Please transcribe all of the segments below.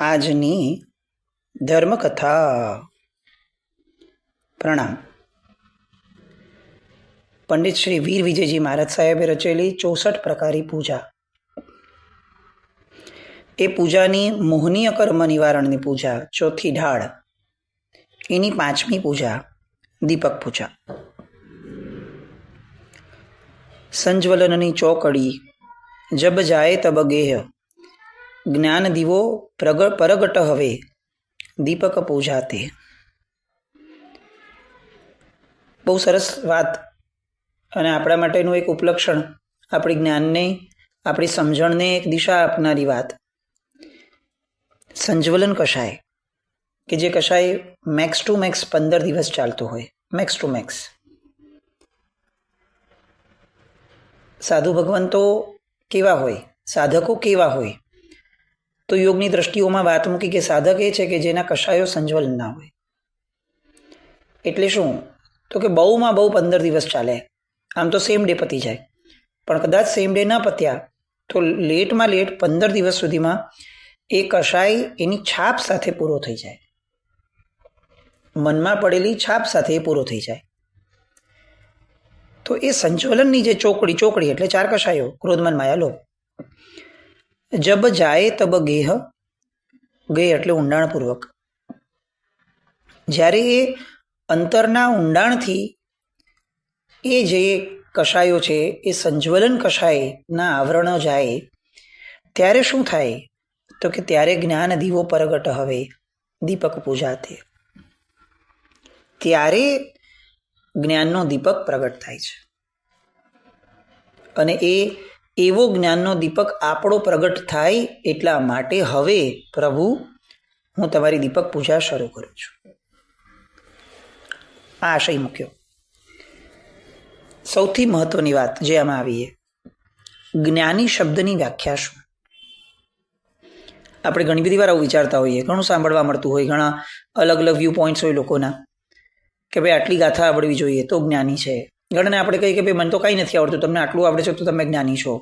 આજની ધર્મકથા. પ્રણામ. પંડિત શ્રી વીર વિજયજી મહારાજ સાહેબે રચેલી 64 પ્રકારી પૂજા. એ પૂજાની મોહનીય કર્મ નિવારણની પૂજા ચોથી ઢાળ, એની 5મી પૂજા દીપક પૂજા. સંજ્વલનની ચોકડી જબ જાય તબ ગેહ, જ્ઞાન દીવો પરગટ હવે દીપક પૂજા તે. બહુ સરસ વાત અને આપણા માટેનું એક ઉપલક્ષણ, આપણી જ્ઞાનને, આપણી સમજણને એક દિશા આપનારી વાત. સંજ્વલન કષાય, કે જે કષાય મેક્સ ટુ મેક્સ 15 દિવસ ચાલતો હોય, મેક્સ ટુ મેક્સ. સાધુ ભગવંતો કેવા હોય, સાધકો કેવા હોય, તો યોગની દ્રષ્ટિઓમાં વાત મૂકી કે સાધક એ છે કે જેના કષાયો સંજ્વલન ના હોય. એટલે શું? તો કે બહુમાં બહુ 15 દિવસ ચાલે. આમ તો સેમ ડે પતી જાય, પણ કદાચ સેમ ડે ના પત્યા તો લેટમાં લેટ 15 દિવસ સુધીમાં એ કષાય એની છાપ સાથે પૂરો થઈ જાય, મનમાં પડેલી છાપ સાથે એ પૂરો થઈ જાય. તો એ સંજ્વલનની જે ચોકડી એટલે 4 કષાયો, ક્રોધ મન માયા લોભ. જબ જાય તબ ગેહ, ગે એટલે ઊંડાણપૂર્વક. જ્યારે એ અંતરના ઊંડાણથી એ જે કષાયો છે એ સંજ્વલન કષાયના આવરણો જાય, ત્યારે શું થાય? તો કે ત્યારે જ્ઞાન દીવો પરગટ હવે દીપક પૂજા તે. ત્યારે જ્ઞાનનો દીપક પ્રગટ થાય છે. અને એ એવો જ્ઞાનનો દીપક આપણો પ્રગટ થાય એટલા માટે હવે પ્રભુ, હું તમારી દીપક પૂજા શરૂ કરું છું. આ આશય મૂક્યો. સૌથી મહત્વની વાત જે આમાં આવીએ, જ્ઞાની શબ્દની વ્યાખ્યા શું? આપણે ઘણી બધી વાર આવું વિચારતા હોઈએ, ઘણું સાંભળવા મળતું હોય, ઘણા અલગ અલગ વ્યૂ પોઈન્ટ્સ હોય લોકોના, કે ભાઈ આટલી ગાથા આવડવી જોઈએ તો જ્ઞાની છે. ઘણાને આપણે કહીએ કે ભાઈ મને તો કંઈ નથી આવડતું, તમને આટલું આવડે છે તો તમે જ્ઞાની છો.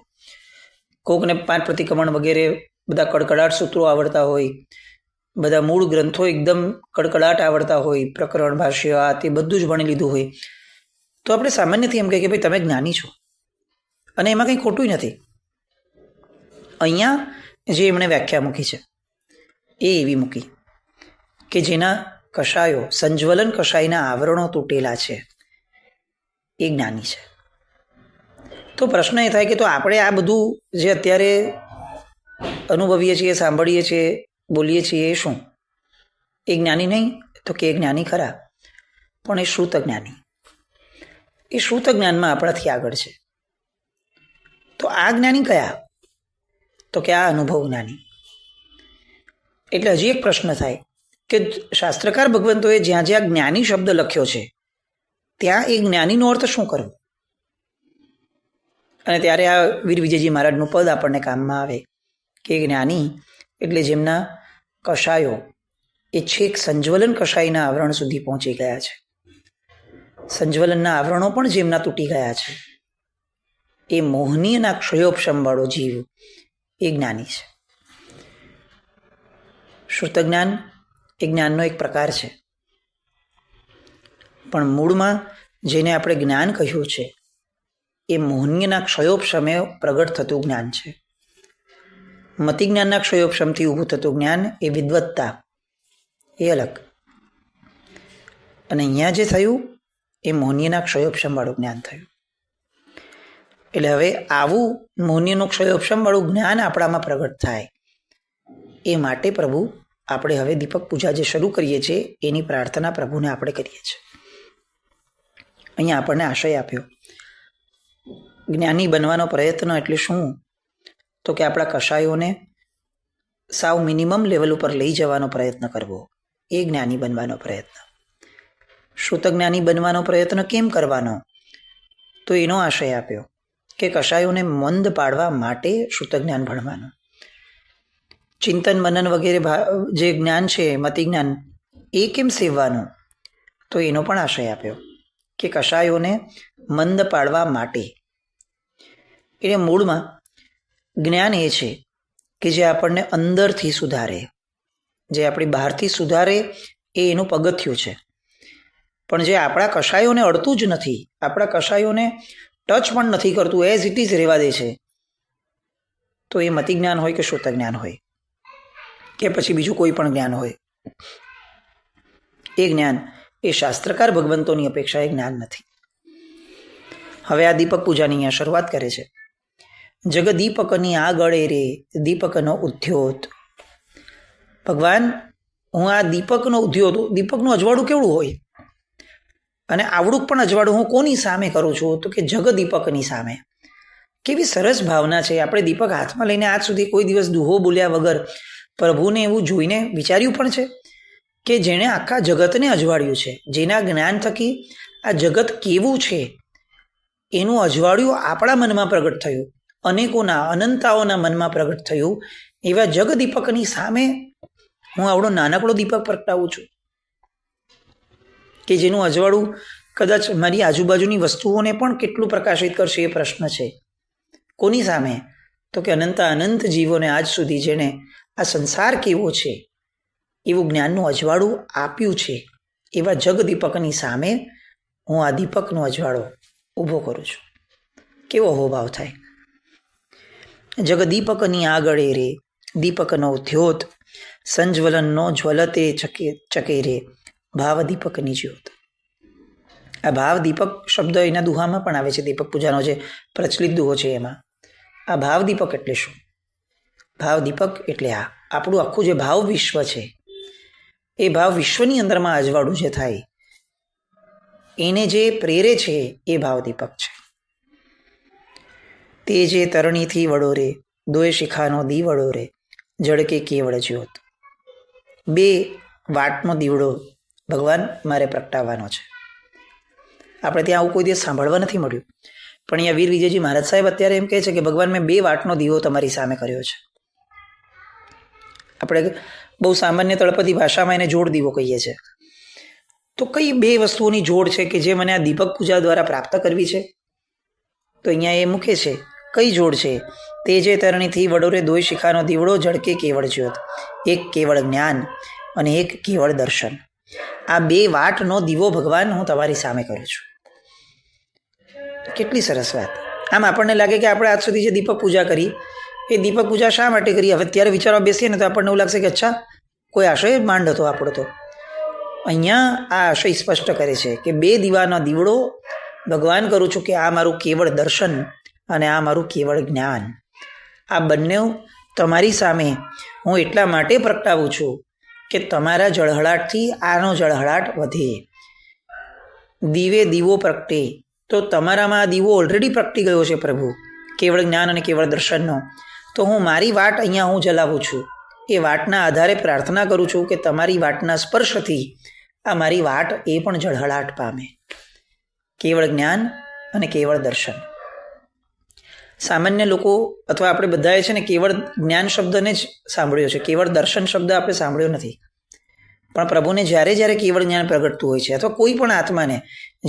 કોકને 5 પ્રતિક્રમણ વગેરે બધા કડકડાટ સૂત્રો આવડતા હોય, બધા મૂળ ગ્રંથો એકદમ કડકડાટ આવડતા હોય, પ્રકરણ, ભાષ્ય, આ તે બધું જ ભણી લીધું હોય, તો આપણે સામાન્યથી એમ કહીએ કે ભાઈ તમે જ્ઞાની છો. અને એમાં કંઈ ખોટું નથી. અહીંયા જે એમણે વ્યાખ્યા મૂકી છે એ એવી મૂકી કે જેના કષાયો, સંજ્વલન કષાયના આવરણો તૂટેલા છે, એ જ્ઞાની છે. તો પ્રશ્ન એ થાય કે તો આપણે આ બધું જે અત્યારે અનુભવીએ છીએ, સાંભળીએ છીએ, બોલીએ છીએ, એ શું? એ જ્ઞાની નહીં? તો કે એ જ્ઞાની ખરા, પણ એ શ્રુત જ્ઞાની. એ શ્રુત જ્ઞાનમાં આપણાથી આગળ છે. તો આ જ્ઞાની કયા? તો કે આ અનુભવ જ્ઞાની. એટલે હજી એક પ્રશ્ન થાય કે શાસ્ત્રકાર ભગવંતોએ જ્યાં જ્યાં જ્ઞાની શબ્દ લખ્યો છે ત્યાં એ જ્ઞાનીનો અર્થ શું કરવો? અને ત્યારે આ વીર વિજયજી મહારાજનું પદ આપણને કામમાં આવે કે જ્ઞાની એટલે જેમના કષાયો એ છેક સંજ્વલન કષાયના આવરણ સુધી પહોંચી ગયા છે, સંજ્વલનના આવરણો પણ જેમના તૂટી ગયા છે, એ મોહનીયના ક્ષયોપશમવાળો જીવ એ જ્ઞાની છે. શ્રુત જ્ઞાન એ જ્ઞાનનો એક પ્રકાર છે, પણ મૂળમાં જેને આપણે જ્ઞાન કહ્યું છે એ મોહનીયના ક્ષયોપશમે પ્રગટ થતું જ્ઞાન છે. મતિ જ્ઞાનના ક્ષયોપશમથી ઊભું થતું જ્ઞાન એ વિદ્વત્તા, એ અલગ. અને અહીંયા જે થયું એ મોહનીયના ક્ષયોપશમવાળું જ્ઞાન થયું. એટલે હવે આવું મોહનીયનું ક્ષયોપશમવાળું જ્ઞાન આપણામાં પ્રગટ થાય એ માટે પ્રભુ, આપણે હવે દીપક પૂજા જે શરૂ કરીએ છીએ એની પ્રાર્થના પ્રભુને આપણે કરીએ છીએ. અહીંયા આપણને આશય આપ્યો. જ્ઞાની બનવાનો પ્રયત્ન એટલે શું? તો કે આપણા કષાયોને સાવ મિનિમમ લેવલ ઉપર લઈ જવાનો પ્રયત્ન કરવો, એ જ્ઞાની બનવાનો પ્રયત્ન. શ્રુત જ્ઞાની બનવાનો પ્રયત્ન કેમ કરવાનો? તો એનો આશય આપ્યો કે કષાયોને મંદ પાડવા માટે શ્રુત જ્ઞાન ભણવાનું. ચિંતન મનન વગેરે જે જ્ઞાન છે, મતિ જ્ઞાન, એ કેમ સેવવાનું? તો એનો પણ આશય આપ્યો કે કષાયોને મંદ પાડવા માટે. એટલે મૂળમાં જ્ઞાન એ છે કે જે આપણને અંદરથી સુધારે, જે આપણી બહારથી સુધારે એ એનું પગથિયું છે, પણ જે આપણા કશાયોને અડતું જ નથી, આપણા કશાયોને ટચ પણ નથી કરતું, એઝ ઇટ ઇઝ રહેવા દે છે, તો એ મતિ જ્ઞાન હોય કે શ્રુત જ્ઞાન હોય કે પછી બીજું કોઈ પણ જ્ઞાન હોય, એ જ્ઞાન એ શાસ્ત્રકાર ભગવંતોની અપેક્ષા એ જ્ઞાન નથી. હવે આ દીપક પૂજાની અહીંયા શરૂઆત કરે છે. જગ દીપકની આગળે રે દીપકનો ઉદ્યોત. ભગવાન, હું આ દીપકનો ઉદ્યોત, દીપકનું અજવાળું કેવડું હોય, અને આવડું પણ અજવાળું હું કોની સામે કરું છું? તો કે જગ દીપકની સામે. કેવી સરસ ભાવના છે. આપણે દીપક હાથમાં લઈને આજ સુધી કોઈ દિવસ દુહો બોલ્યા વગર પ્રભુને એવું જોઈને વિચાર્યું પણ છે કે જેણે આખા જગતને અજવાળ્યું છે, જેના જ્ઞાન થકી આ જગત કેવું છે એનું અજવાળ્યું આપણા મનમાં પ્રગટ થયું, અનેકોના અનંતાઓના મનમાં પ્રગટ થયું, એવા જગદીપકની સામે હું આવડો નાનકડો દીપક પ્રગટાવું છું કે જેનું અજવાળું કદાચ મારી આજુબાજુની વસ્તુઓને પણ કેટલું પ્રકાશિત કરશે એ પ્રશ્ન છે. કોની સામે? તો કે અનંત જીવોને આજ સુધી જેણે આ સંસાર કેવો છે એવું જ્ઞાનનું અજવાળું આપ્યું છે, એવા જગદીપકની સામે હું આ દીપકનો અજવાળો ઊભો કરું છું. કેવો અહોભાવ થાય. જગદીપકની આગળે રે દીપકનો ધ્યોત, સંજ્વલનનો જ્વલતે ચકે રે ભાવ દીપકની જ્યોત. આ ભાવ દીપક શબ્દ એના દુહામાં પણ આવે છે. દીપક પૂજાનો જે પ્રચલિત દુહો છે એમાં આ ભાવ દીપક એટલે શું? ભાવ દીપક એટલે આ આપણું આખું જે ભાવ વિશ્વ છે, એ ભાવ વિશ્વની અંદરમાં અજવાળું જે થાય એને જે પ્રેરે છે એ ભાવ દીપક છે. તે જે તરણીથી વડો રે દોય શિખાનો દીવડો રે જળકે કેવળ જ્યોત. બે વાટનો દીવડો ભગવાન મારે પ્રગટાવવાનો છે. આપણે ત્યાં આવું કોઈ દિવસ સાંભળવા નથી મળ્યું, પણ અહીંયા વીર વિજયજી મહારાજ સાહેબ અત્યારે એમ કહે છે કે ભગવાન, મેં 2 વાટનો દીવો તમારી સામે કર્યો છે. આપણે બહુ સામાન્ય તળપદી ભાષામાં એને જોડ દીવો કહીએ છીએ. તો કઈ 2 વસ્તુઓની જોડ છે કે જે મને આ દીપક પૂજા દ્વારા પ્રાપ્ત કરવી છે? તો અહીંયા એ મૂકે છે કઈ જોડ છે? તે જે તરણીથી વડોરે દોય શિખાનો દીવડો જળકે કેવળ જ્યોત. એક કેવળ જ્ઞાન અને એક કેવળ દર્શન. આ 2 વાટનો દીવો ભગવાન હું તમારી સામે કરું છું. કેટલી સરસ વાત. આમ આપણને લાગે કે આપણે આજ સુધી જે દીપક પૂજા કરી એ દીપક પૂજા શા માટે કરી? હવે ત્યારે વિચારવા બેસીએ ને તો આપણને એવું લાગશે કે અચ્છા, કોઈ આશય માંડ હતો આપણો. તો અહીંયા આ આશય સ્પષ્ટ કરે છે કે 2 દીવાનો દીવડો ભગવાન કરું છું કે આ મારું કેવળ દર્શન અને આ મારું કેવળ જ્ઞાન. આ બંને તમારી સામે હું એટલા માટે પ્રગટાવું છું કે તમારા જળહળાટથી આનો જળહળાટ વધે. દીવે દીવો પ્રગટે, તો તમારામાં આ દીવો ઓલરેડી પ્રગટી ગયો છે પ્રભુ, કેવળ જ્ઞાન અને કેવળ દર્શનનો. તો હું મારી વાટ અહીંયા હું જલાવું છું. એ વાટના આધારે પ્રાર્થના કરું છું કે તમારી વાટના સ્પર્શથી આ મારી વાટ એ પણ જળહળાટ પામે. કેવળ જ્ઞાન અને કેવળ દર્શન. સામાન્ય લોકો અથવા આપણે બધાએ છે ને કેવળ જ્ઞાન શબ્દને જ સાંભળ્યો છે, કેવળ દર્શન શબ્દ આપણે સાંભળ્યો નથી. પણ પ્રભુને જ્યારે જ્યારે કેવળ જ્ઞાન પ્રગટતું હોય છે, અથવા કોઈ પણ આત્માને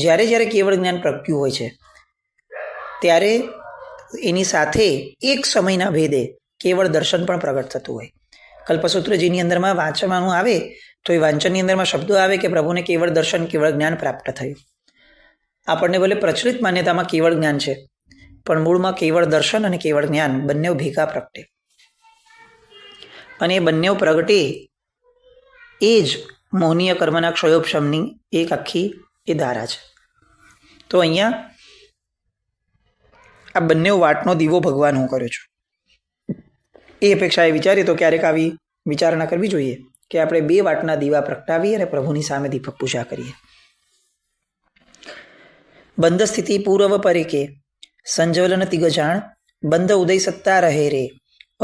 જ્યારે જ્યારે કેવળ જ્ઞાન પ્રગટ્યું હોય છે, ત્યારે એની સાથે એક સમયના ભેદે કેવળ દર્શન પણ પ્રગટ થતું હોય. કલ્પસૂત્રજીની અંદરમાં વાંચવાનું આવે તો એ વાંચનની અંદરમાં શબ્દો આવે કે પ્રભુને કેવળ દર્શન કેવળ જ્ઞાન પ્રાપ્ત થયું. આપણને ભલે પ્રચલિત માન્યતામાં કેવળ જ્ઞાન છે, પણ મૂળમાં કેવળ દર્શન અને કેવળ જ્ઞાન બંને ભેગા પ્રગટે, અને એ બંને પ્રગટે એ જ મોહનીય કર્મના ક્ષયોપશમની એક આખી એ ધારા છે. તો અહીંયા આ બંને વાટનો દીવો ભગવાન હું કર્યો છું. એ અપેક્ષાએ વિચારીએ તો ક્યારેક આવી વિચારણા કરવી જોઈએ કે આપણે 2 વાટના દીવા પ્રગટાવીએ અને પ્રભુની સામે દીપક પૂજા કરીએ. બંધ સ્થિતિ પૂર્વ પરેકે સંજવલન તિગજાણ બંધ ઉદય સત્તા રહે રે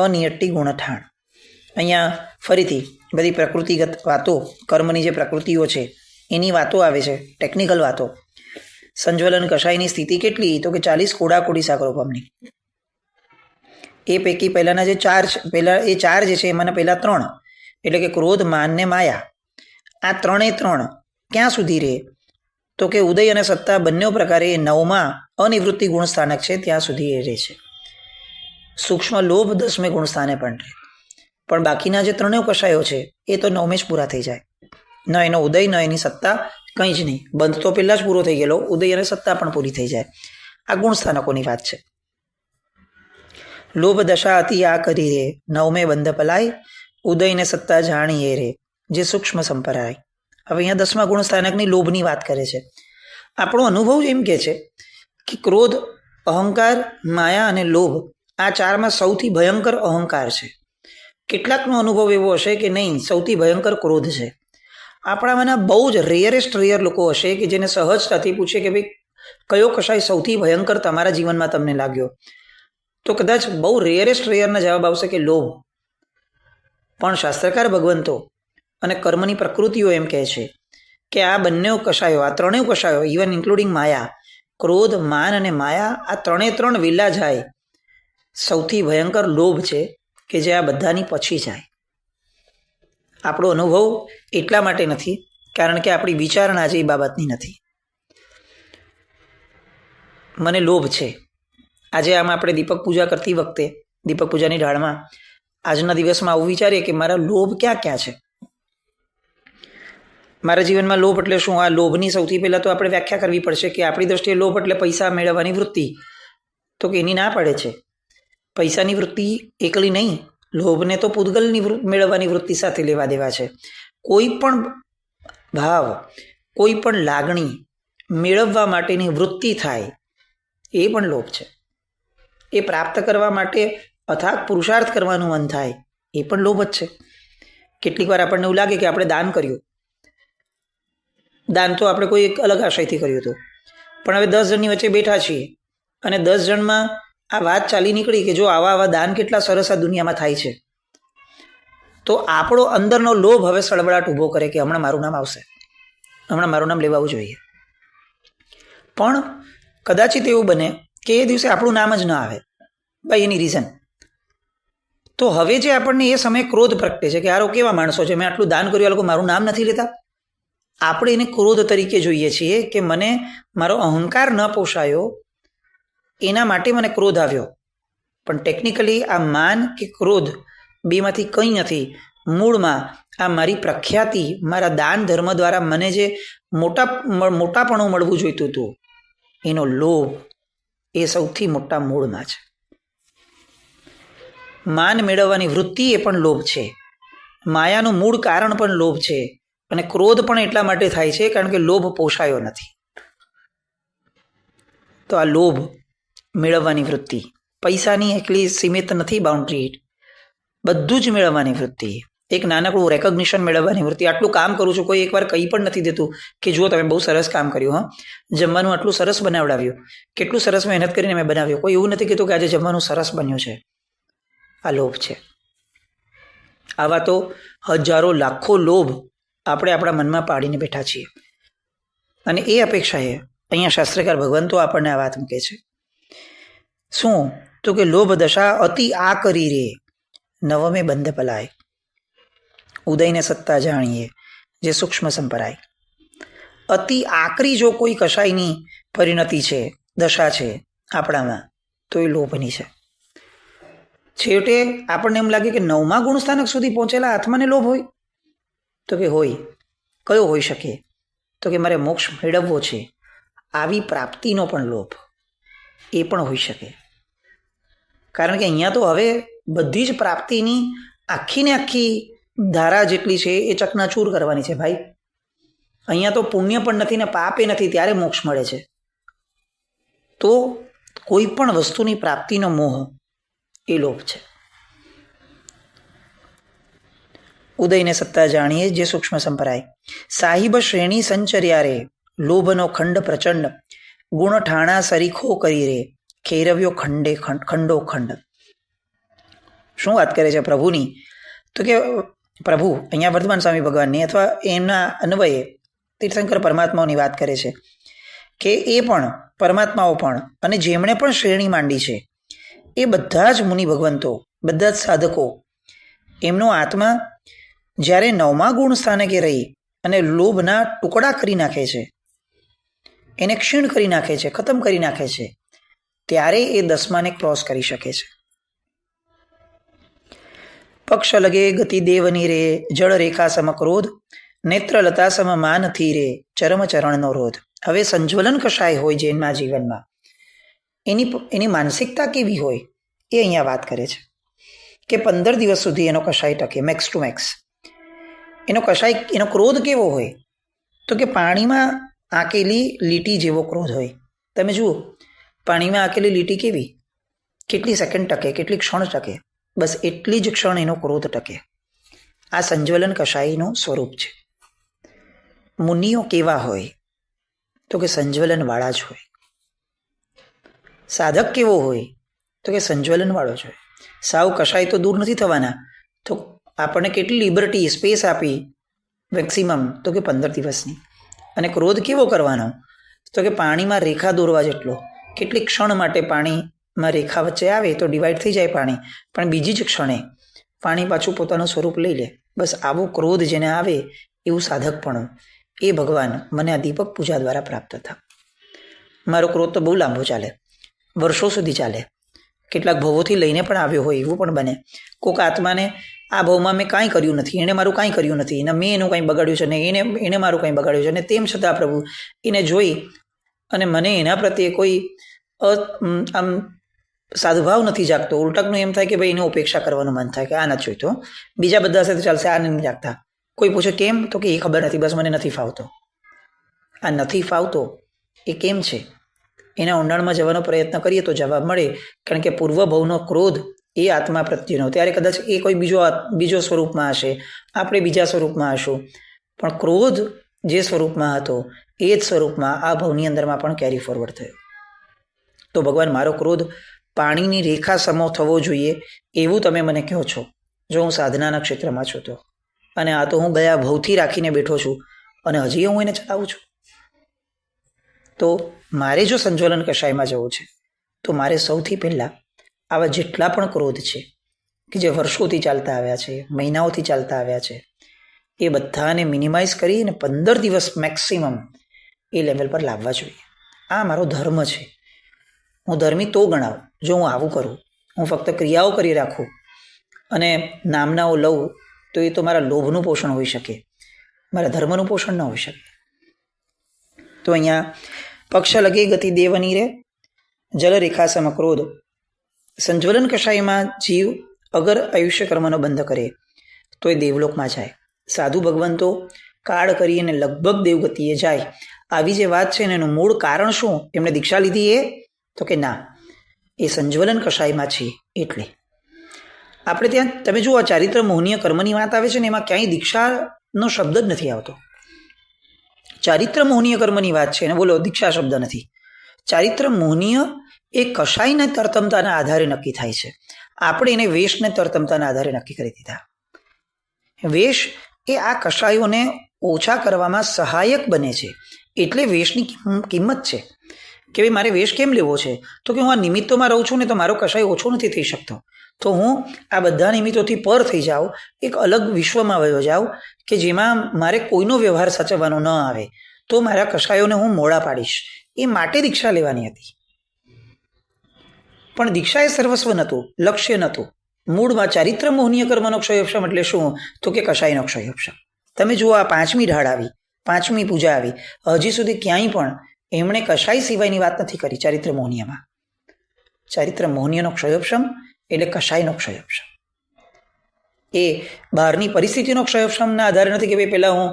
અનિયટ્ટી ગુણઠાણ. અહીંયા ફરીથી બધી પ્રકૃતિગત વાતો, કર્મની જે પ્રકૃતિઓ છે એની વાતો આવે છે, ટેકનિકલ વાતો. સંજ્વલન કશાયની સ્થિતિ કેટલી? તો કે 40 કોડાકોડી સાગરોપમની. એ પૈકી પહેલાના જે 4 પહેલા એ 4 જે છે એમાંના પહેલા 3 એટલે કે ક્રોધ, માન ને માયા, આ 3 ક્યાં સુધી રહે? તો કે ઉદય અને સત્તા બંને પ્રકારે 9માં અનિવૃત્તિ ગુણ સ્થાનક છે ત્યાં સુધી એ રહે છે. સૂક્ષ્મ લોભ 10મે ગુણ સ્થાને પણ રહે. પણ બાકીના જે ત્રણેય કષાયો છે એ તો નવમે જ પૂરા થઈ જાય. ન એનો ઉદય ન એની સત્તા, કંઈ જ નહીં. બંધ તો પહેલાં જ પૂરો થઈ ગયેલો, ઉદય અને સત્તા પણ પૂરી થઈ જાય. આ ગુણ સ્થાનકોની વાત છે. લોભ દશા અતિ આ કરી રે, નવમે બંધ પલાય, ઉદય ને સત્તા જાણીએ રે, જે સૂક્ષ્મ સંપરાય. હવે અહીંયા 10મા ગુણ સ્થાનકની લોભની વાત કરે છે. આપણો અનુભવ એમ કે છે કે ક્રોધ, અહંકાર, માયા અને લોભ આ ચારમાં સૌથી ભયંકર અહંકાર છે. કેટલાકનો અનુભવ એવો હશે કે નહીં, સૌથી ભયંકર ક્રોધ છે. આપણામાંના બહુ જ રેયર લોકો હશે કે જેને સહજતાથી પૂછે કે ભાઈ કયો કશાય સૌથી ભયંકર તમારા જીવનમાં તમને લાગ્યો, તો કદાચ બહુ રેયરના જવાબ આવશે કે લોભ. પણ શાસ્ત્રકાર ભગવંતો અને કર્મની પ્રકૃતિઓ એમ કહે છે કે આ બંને કશાયો, આ ત્રણેય કશાયો, ઇવન ઇન્ક્લુડિંગ માયા, ક્રોધ, માન અને માયા, આ ત્રણ વેલા જાય, સૌથી ભયંકર લોભ છે કે જે આ બધાની પછી જાય. આપણો અનુભવ એટલા માટે નથી કારણ કે આપણી વિચારણા જે એ બાબતની નથી. મને લોભ છે. આજે આમ આપણે દીપક પૂજા કરતી વખતે, દીપક પૂજાની ઢાળમાં આજના દિવસમાં આવું વિચારીએ કે મારા લોભ ક્યાં ક્યાં છે. મારા જીવનમાં લોભ એટલે શું? આ લોભની સૌથી પહેલાં તો આપણે વ્યાખ્યા કરવી પડશે કે આપણી દ્રષ્ટિએ લોભ એટલે પૈસા મેળવવાની વૃત્તિ. તો કે એની ના પડે છે. પૈસાની વૃત્તિ એકલી નહીં, લોભને તો પૂતગલની મેળવવાની વૃત્તિ સાથે લેવા દેવા છે. કોઈ પણ ભાવ, કોઈ પણ લાગણી મેળવવા માટેની વૃત્તિ થાય એ પણ લોભ છે. એ પ્રાપ્ત કરવા માટે અથાગ પુરુષાર્થ કરવાનું મન થાય એ પણ લોભ જ છે. કેટલીક વાર આપણને એવું લાગે કે આપણે દાન કર્યું, દાન તો આપણે કોઈ એક અલગ આશયથી કર્યું હતું, પણ હવે 10 જણની વચ્ચે બેઠા છીએ અને 10 જણમાં આ વાત ચાલી નીકળી કે જો આવા દાન કેટલા સરસ આ દુનિયામાં થાય છે, તો આપણો અંદરનો લોભ હવે સળવળાટ ઊભો કરે કે હમણાં મારું નામ આવશે, હમણાં મારું નામ લેવાવું જોઈએ. પણ કદાચિત એવું બને કે એ દિવસે આપણું નામ જ ન આવે, ભાઈ એની રીઝન. તો હવે જે આપણને એ સમયે ક્રોધ પ્રગટે છે કે આરો કેવા માણસો છે, મેં આટલું દાન કર્યું, આ લોકો મારું નામ નથી લેતા. આપણે એને ક્રોધ તરીકે જોઈએ છીએ કે મને મારો અહંકાર ન પોષાયો, એના માટે મને ક્રોધ આવ્યો. પણ ટેકનિકલી આ માન કે ક્રોધ બેમાંથી કંઈ નથી. મૂળમાં આ મારી પ્રખ્યાતિ, મારા દાન ધર્મ દ્વારા મને જે મોટાપણું મળવું જોઈતું હતું, એનો લોભ એ સૌથી મોટા મૂળમાં છે. માન મેળવવાની વૃત્તિ એ પણ લોભ છે. માયાનું મૂળ કારણ પણ લોભ છે. અને ક્રોધ પણ એટલા માટે થાય છે કારણ કે લોભ પોષાયો નથી. તો આ લોભ મેળવવાની વૃત્તિ પૈસાની એકલી સીમિત નથી, બાઉન્ડ્રી બધું જ મેળવવાની વૃત્તિ, એક નાનકડું રેકોગ્નિશન મેળવવાની વૃત્તિ. આટલું કામ કરું છું, કોઈ એકવાર કંઈ પણ નથી દેતું કે જુઓ તમે બહુ સરસ કામ કર્યું, હા જમવાનું આટલું સરસ બનાવડાવ્યું, કેટલું સરસ મહેનત કરીને મેં બનાવ્યું. કોઈ એવું નથી કહેતું કે આજે જમવાનું સરસ બન્યું છે. આ લોભ છે. આવા તો હજારો લાખો લોભ આપણે આપણા મનમાં પાડીને બેઠા છીએ. અને એ અપેક્ષાએ અહીંયા શાસ્ત્રકાર ભગવંતો આપણને આ વાત મૂકે છે. શું? તો કે લોભ દશા અતિ આ કરી રે, નવમે બંધ પલાય, ઉદયને સત્તા જાણીએ, જે સૂક્ષ્મ સંપરાય. અતિ આકરી જો કોઈ કશાયની પરિણતિ છે, દશા છે આપણામાં, તો એ લોભની છે. છેવટે આપણને એમ લાગે કે 9મા ગુણ સ્થાનક સુધી પહોંચેલા આત્માને લોભ હોય? તો કે હોય. કયો હોઈ શકે? તો કે મારે મોક્ષ મેળવવો છે, આવી પ્રાપ્તિનો પણ લોભ, એ પણ હોઈ શકે. કારણ કે અહીંયા તો હવે બધી જ પ્રાપ્તિની આખીને આખી ધારા જેટલી છે એ ચકનાચૂર કરવાની છે ભાઈ. અહીંયા તો પુણ્ય પણ નથી ને પાપે નથી, ત્યારે મોક્ષ મળે છે. તો કોઈ પણ વસ્તુની પ્રાપ્તિનો મોહ એ લોભ છે. ઉદયને સત્તા જાણીએ, જે સૂક્ષ્મ સંપરાય. સાહિબ શ્રેણી સંચર્યા રે, લોભનો ખંડ પ્રચંડ, ગુણ ઠાણા સરીખો કરી રે, ખેરવ્યો ખંડો ખંડ. શું વાત કરે છે પ્રભુની? તો કે પ્રભુ અહીંયા વર્ધમાન સ્વામી ભગવાનની અથવા એમના અન્વયે તીર્થંકર પરમાત્માઓની વાત કરે છે કે એ પણ પરમાત્માઓ પણ અને જેમણે પણ શ્રેણી માંડી છે એ બધા જ મુનિ ભગવંતો, બધા જ સાધકો, એમનો આત્મા જ્યારે 9મા ગુણ સ્થાનકે રહી અને લોભના ટુકડા કરી નાખે છે, એને ક્ષીણ કરી નાખે છે, ખતમ કરી નાખે છે, ત્યારે એ 10માને ક્રોસ કરી શકે છે. પક્ષ લગે ગતિ દેવની રે, જળ રેખા સમ ક્રોધ, નેત્ર લતા સમ માનથી રે, ચરમ ચરણનો રોધ. હવે સંજ્વલન કશાય હોય જૈનના જીવનમાં, એની માનસિકતા કેવી હોય એ અહીંયા વાત કરે છે કે 15 દિવસ સુધી એનો કશાય ટકે, મેક્સ ટુ મેક્સ. એનો કશાય, એનો ક્રોધ કેવો હોય તો કે પાણીમાં આંકેલી લીટી જેવો ક્રોધ હોય. તમે જુઓ, પાણીમાં આંકેલી લીટી કેવી, કેટલી સેકન્ડ ટકે, કેટલી ક્ષણ ટકે, બસ એટલી જ ક્ષણ એનો ક્રોધ ટકે. આ સંજ્વલન કશાયનું સ્વરૂપ છે. મુનિઓ કેવા હોય તો કે સંજ્વલનવાળા જ હોય. સાધક કેવો હોય તો કે સંજ્વલનવાળો જ હોય. સાવ કશાય તો દૂર નથી થવાના. તો આપણને કેટલી લિબર્ટી, સ્પેસ આપી મેક્સિમમ તો કે 15 દિવસની. અને ક્રોધ કેવો કરવાનો તો કે પાણીમાં રેખા દોરવા જેટલો. કેટલીક ક્ષણ માટે પાણીમાં રેખા વચ્ચે આવે તો ડિવાઈડ થઈ જાય પાણી, પણ બીજી જ ક્ષણે પાણી પાછું પોતાનું સ્વરૂપ લઈ લે. બસ આવો ક્રોધ જેને આવે એવું સાધકપણું, એ ભગવાન મને આ દીપક પૂજા દ્વારા પ્રાપ્ત થયા. મારો ક્રોધ તો બહુ લાંબો ચાલે, વર્ષો સુધી ચાલે, કેટલાક ભવોથી લઈને પણ આવ્યો હોય એવું પણ બને. કોઈક આત્માને આ ભવમાં મેં કાંઈ કર્યું નથી, એણે મારું કાંઈ કર્યું નથી, અને મેં એનું કંઈ બગાડ્યું છે, ને એણે મારું કંઈ બગાડ્યું છે, અને તેમ છતાં પ્રભુ એને જોઈ અને મને એના પ્રત્યે કોઈ આમ સાદુભાવ નથી જાગતો. ઉલટાનું એમ થાય કે ભાઈ એની ઉપેક્ષા કરવાનું મન થાય કે આ નથી જોઈતો, બીજા બધા સાથે ચાલશે, આ નથી જાગતા. કોઈ પૂછે કેમ તો કે એ ખબર નથી, બસ મને નથી ફાવતો. આ નથી ફાવતો એ કેમ છે, એના ઊંડાણમાં જવાનો પ્રયત્ન કરીએ તો જવાબ મળે. કારણ કે પૂર્વ ભવનો ક્રોધ એ આત્મા પ્રત્યેનો, ત્યારે કદાચ એ કોઈ બીજો સ્વરૂપમાં હશે, આપણે બીજા સ્વરૂપમાં હશું, પણ ક્રોધ જે સ્વરૂપમાં હતો એ જ સ્વરૂપમાં આ ભવની અંદરમાં પણ કેરી ફોરવર્ડ થયો. તો ભગવાન, મારો ક્રોધ પાણીની રેખા સમો થવો જોઈએ એવું તમે મને કહો છો, જો હું સાધનાના ક્ષેત્રમાં છું તો. અને આ તો હું ગયા ભવથી રાખીને બેઠો છું અને હજી હું એને ચલાવું છું. તો મારે જો સંજ્વલન કશાયમાં જવું છે તો મારે સૌથી પહેલાં આવા જેટલા પણ ક્રોધ છે કે જે વર્ષોથી ચાલતા આવ્યા છે, મહિનાઓથી ચાલતા આવ્યા છે, એ બધાને મિનિમાઇઝ કરી અને 15 દિવસ મેક્સિમમ એ લેવલ પર લાવવા જોઈએ. આ મારો ધર્મ છે. હું ધર્મી તો ગણાવું જો હું આવું કરું. હું ફક્ત ક્રિયાઓ કરી રાખું અને નામનાઓ લઉં તો એ તો મારા લોભનું પોષણ હોઈ શકે, મારા ધર્મનું પોષણ ન હોઈ શકે. તો અહીંયા પક્ષ લગે ગતિ દેવની રે, જલરેખા સમ ક્રોધ. સંજ્વલન કશાયમાં જીવ અગર આયુષ્ય કર્મનો બંધ કરે તો એ દેવલોકમાં જાય. સાધુ ભગવંતો કાળ કરી અને લગભગ દેવગતિએ જાય. આવી જે વાત છે ને એનું મૂળ કારણ શું, એમણે દીક્ષા લીધી એ તો કે ના, એ સંજ્વલન કશાયમાં છે. એટલે આપણે ત્યાં તમે જુઓ, ચારિત્ર મોહનીય કર્મની વાત આવે છે ને એમાં ક્યાંય દીક્ષાનો શબ્દ જ નથી આવતો. ચારિત્ર મોહનીય કર્મની વાત છે ને બોલો દીક્ષા શબ્દ નથી. ચારિત્ર મોહનીય એ કશાયને તરતમતાના આધારે નક્કી થાય છે. આપણે એને વેશને તરતમતાના આધારે નક્કી કરી દીધા. વેશ એ આ કશાયોને ઓછા કરવામાં સહાયક બને છે. એટલે વેશની કિંમત છે કે ભાઈ મારે વેશ કેમ લેવો છે તો કે હું આ નિમિત્તોમાં રહું છું ને તો મારો કશાય ઓછો નથી થઈ શકતો. તો હું આ બધા નિમિત્તોથી પર થઈ જાઉં, એક અલગ વિશ્વમાં વયો જાઉં કે જેમાં મારે કોઈનો વ્યવહાર સાચવવાનો ન આવે, તો મારા કશાયોને હું મોડા પાડીશ. એ માટે દીક્ષા લેવાની હતી. પણ દીક્ષા એ સર્વસ્વ નહોતું, લક્ષ્ય નહોતું. મૂળમાં ચારિત્ર મોહનીય કર્મનો ક્ષયોપશમ એટલે શું તો કે કશાયનો ક્ષયોપશમ. તમે જુઓ, આ 5મી ઢાળ આવી, 5મી પૂજા આવી, હજી સુધી ક્યાંય પણ એમણે કશાય સિવાયની વાત નથી કરી. ચારિત્ર મોહનીયમાં ચારિત્ર મોહનીયનો ક્ષયોપશમ એટલે કશાયનો ક્ષયોપશમ. એ બહારની પરિસ્થિતિનો ક્ષયોપશમના આધારે નથી કે ભાઈ પહેલાં હું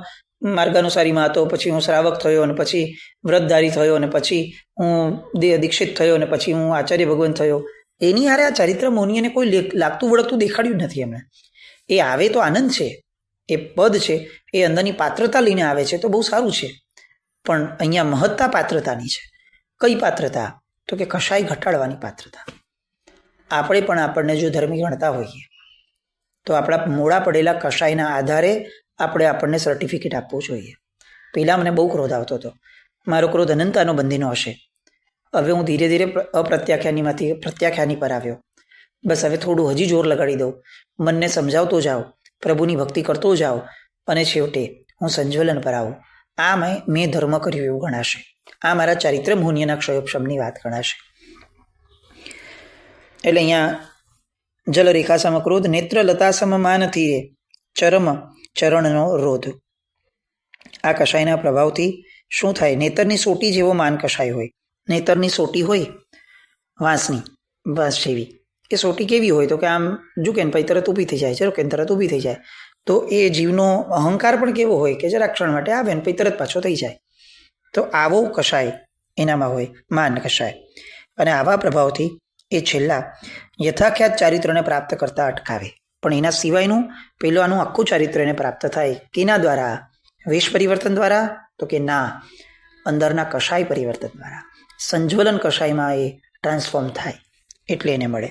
માર્ગાનુસારીમાં હતો, પછી હું શ્રાવક થયો, અને પછી વ્રતધારી થયો, અને પછી હું દીક્ષિત થયો, અને પછી હું આચાર્ય ભગવાન થયો. એની હારે આ ચારિત્ર મોહનીયને કોઈ લાગતું વળગતું દેખાડ્યું જ નથી એમણે. એ આવે તો આનંદ છે, એ પદ છે, એ અંદરની પાત્રતા લઈને આવે છે તો બહુ સારું છે. પણ અહીંયા મહત્તા પાત્રતાની છે. કઈ પાત્રતા તો કે કશાય ઘટાડવાની પાત્રતા. આપણે પણ આપણને જો ધર્મી ગણતા હોઈએ તો આપણા મોડા પડેલા કશાયના આધારે આપણને સર્ટિફિકેટ આપવું જોઈએ. પહેલાં મને બહુ ક્રોધ આવતો હતો, મારો ક્રોધ અનંતાનો બંધીનો હશે. હવે હું ધીરે ધીરે અપ્રત્યાખ્યાનીમાંથી પ્રત્યાખ્યાની પર આવ્યો. બસ હવે થોડું હજી જોર લગાડી દઉં, મનને સમજાવતો જાઉં, પ્રભુની ભક્તિ કરતો જાઉં, અને છેવટે હું સંજ્વલન પર આવું. આ મેં ધર્મ કર્યું એવું ગણાશે. આ મારા ચારિત્ર મોહનીયના ક્ષયોપશમની વાત ગણાશે. એટલે અહીંયા જલરેખા સમ ક્રોધ, નેત્ર લતા સમ માન ધીરે, ચરમ ચરણનો રોધ. આ કષાયના પ્રભાવથી શું થાય? નેતરની સોટી જેવો માન કષાય હોય. નેતરની સોટી હોય વાંસની, વાંસ જેવી, એ સોટી કેવી હોય? તો કે આમ ઝૂકે ને પછી તરત ઊભી થઈ જાય, ઝરૂકે ને તરત ઊભી થઈ જાય. તો એ જીવનો અહંકાર પણ કેવો હોય કે જરાક ક્ષણ માટે આવે ને પછી તરત પાછો થઈ જાય. તો આવો કષાય એનામાં હોય, માન કષાય. અને આવા પ્રભાવથી એ છેલ્લા યથાખ્યાત ચારિત્રને પ્રાપ્ત કરતા અટકાવે. પણ એના સિવાયનું પેલું આનું આખું ચારિત્ર એને પ્રાપ્ત થાય કેના દ્વારા? વેશ પરિવર્તન દ્વારા? તો કે ના, અંદરના કષાય પરિવર્તન દ્વારા. સંજ્વલન કષાયમાં એ ટ્રાન્સફોર્મ થાય એટલે એને મળે.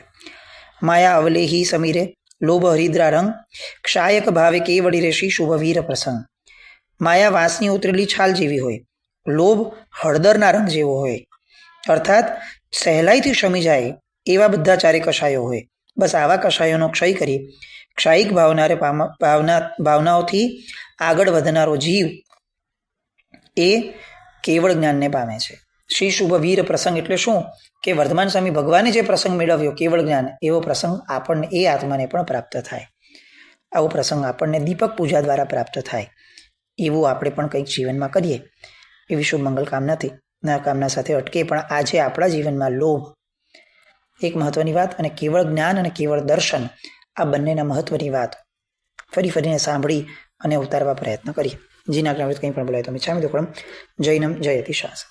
માયા અવલેહી સમીરે, લોભ હરિદ્રા રંગ, ક્ષાયક ભાવે કેવડી રેશી શુભ વીર પ્રસંગ. માયા વાંસની ઉતરેલી છાલ જેવી હોય, લોભ હળદરના રંગ જેવો હોય, અર્થાત સહેલાઈથી શમી જાય એવા બધા ચારે કષાયો હોય. બસ આવા કષાયોનો ક્ષય કરી ક્ષાયિક ભાવનાઓથી આગળ વધનારો જીવ એ કેવળ જ્ઞાનને પામે છે. શ્રી શુભ વીર પ્રસંગ એટલે શું? કે વર્ધમાન સ્વામી ભગવાને જે પ્રસંગ મેળવ્યો કેવળ જ્ઞાન, એવો પ્રસંગ આપણને એ આત્માને પણ પ્રાપ્ત થાય. આવો પ્રસંગ આપણને દીપક પૂજા દ્વારા પ્રાપ્ત થાય. એવું આપણે પણ કંઈક જીવનમાં કરીએ એવી શુભ મંગલ કામના સાથે અટકે. પણ આજે આપણા જીવનમાં લોભ એક મહત્વની વાત, અને કેવળ જ્ઞાન અને કેવળ દર્શન, આ બંનેના મહત્વની વાત ફરીને સાંભળી અને ઉતારવા પ્રયત્ન કરીએ. જીના કંઈ પણ બોલાય તો મિચ્છામિ દુક્કડમ. જૈનમ જયતિ શાસન.